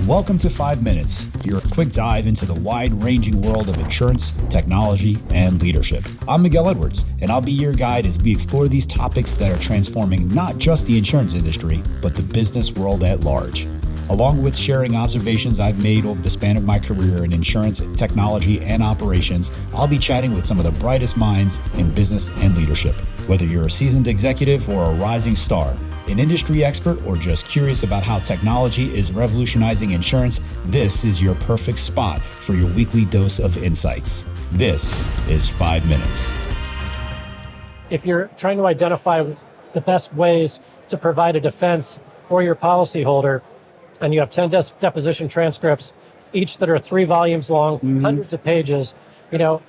Welcome to 5 Minutes, your quick dive into the wide-ranging world of insurance, technology, and leadership. I'm Miguel Edwards, and I'll be your guide as we explore these topics that are transforming not just the insurance industry, but the business world at large. Along with sharing observations I've made over the span of my career in insurance, technology, and operations, I'll be chatting with some of the brightest minds in business and leadership. Whether you're a seasoned executive or a rising star, an industry expert, or just curious about how technology is revolutionizing insurance, this is your perfect spot for your weekly dose of insights. This is 5 Minutes. If you're trying to identify the best ways to provide a defense for your policyholder, and you have 10 deposition transcripts, each that are 3 volumes long, hundreds of pages,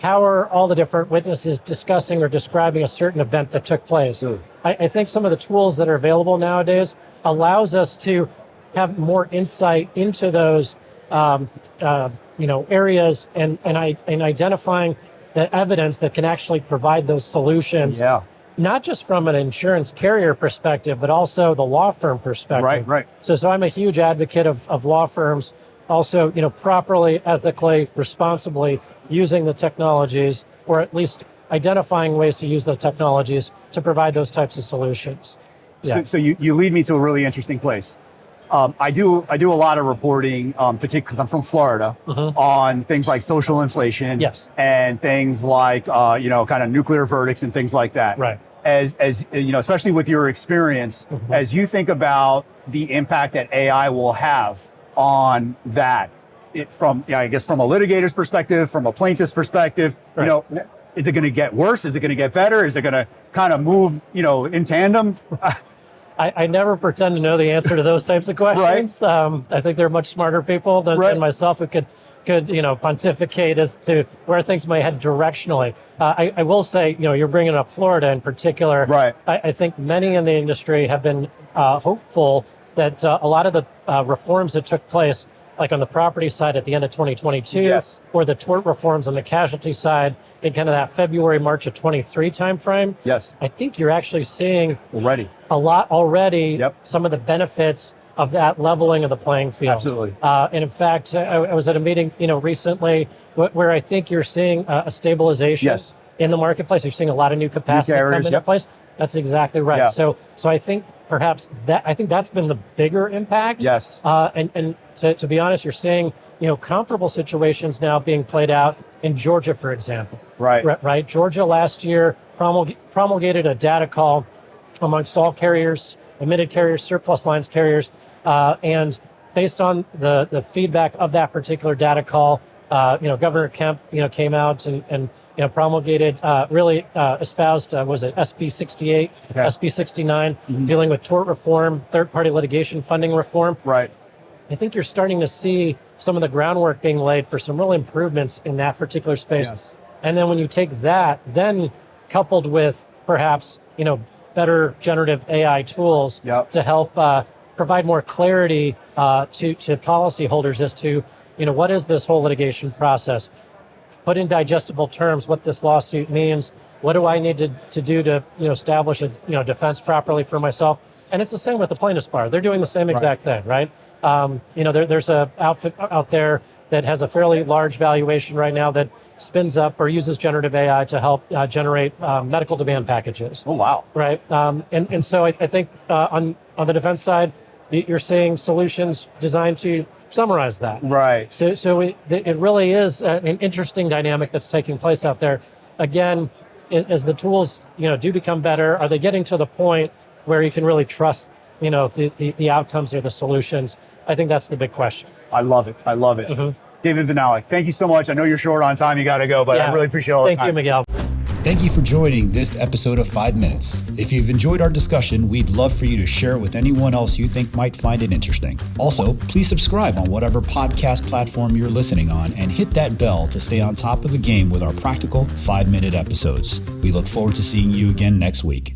how are all the different witnesses discussing or describing a certain event that took place? Sure. I think some of the tools that are available nowadays allows us to have more insight into those areas and identifying the evidence that can actually provide those solutions. Yeah. Not just from an insurance carrier perspective, but also the law firm perspective. Right. So I'm a huge advocate of law firms also, properly, ethically, responsibly using the technologies, or at least identifying ways to use the technologies to provide those types of solutions. Yeah. So you lead me to a really interesting place. I do a lot of reporting, particularly because I'm from Florida, on things like social inflation, yes, and things like kind of nuclear verdicts and things like that. Right. As especially with your experience, as you think about the impact that AI will have on that, from a litigator's perspective, from a plaintiff's perspective, right, is it going to get worse? Is it going to get better? Is it going to kind of move, in tandem? I never pretend to know the answer to those types of questions. Right. I think there are much smarter people than myself who could pontificate as to where things may head directionally. I will say, you're bringing up Florida in particular. Right. I think many in the industry have been hopeful that a lot of the reforms that took place, like on the property side at the end of 2022, yes, or the tort reforms on the casualty side in kind of that February, March of 23 timeframe. Yes. I think you're actually seeing a lot already, yep, some of the benefits of that leveling of the playing field. Absolutely. And in fact, I was at a meeting, recently where I think you're seeing a stabilization, yes, in the marketplace. You're seeing a lot of new capacity come into place. That's exactly right. Yeah. So I think perhaps that's been the bigger impact. Yes. And to be honest, you're seeing, comparable situations now being played out in Georgia, for example. Right. Georgia last year promulgated a data call amongst all carriers, admitted carriers, surplus lines carriers, and based on the feedback of that particular data call, Governor Kemp, came out and promulgated, espoused, SB 68, okay, SB 69, dealing with tort reform, third-party litigation funding reform. Right. I think you're starting to see some of the groundwork being laid for some real improvements in that particular space. Yes. And then when you take that, then coupled with perhaps, better generative AI tools, yep, to help provide more clarity to policyholders as to, what is this whole litigation process? Put in digestible terms what this lawsuit means. What do I need to do to establish a defense properly for myself? And it's the same with the plaintiff's bar. They're doing the same exact thing, right? There's a outfit out there that has a fairly large valuation right now that spins up or uses generative AI to help generate medical demand packages. Oh, wow. Right. And so I think on the defense side, you're seeing solutions designed to summarize that. Right. So it really is an interesting dynamic that's taking place out there. Again, as the tools, do become better, are they getting to the point where you can really trust, the outcomes or the solutions? I think that's the big question. I love it. David Vanalek, thank you so much. I know you're short on time. You got to go, but I really appreciate all the time. Thank you, Miguel. Thank you for joining this episode of 5 Minutes. If you've enjoyed our discussion, we'd love for you to share it with anyone else you think might find it interesting. Also, please subscribe on whatever podcast platform you're listening on and hit that bell to stay on top of the game with our practical 5-minute episodes. We look forward to seeing you again next week.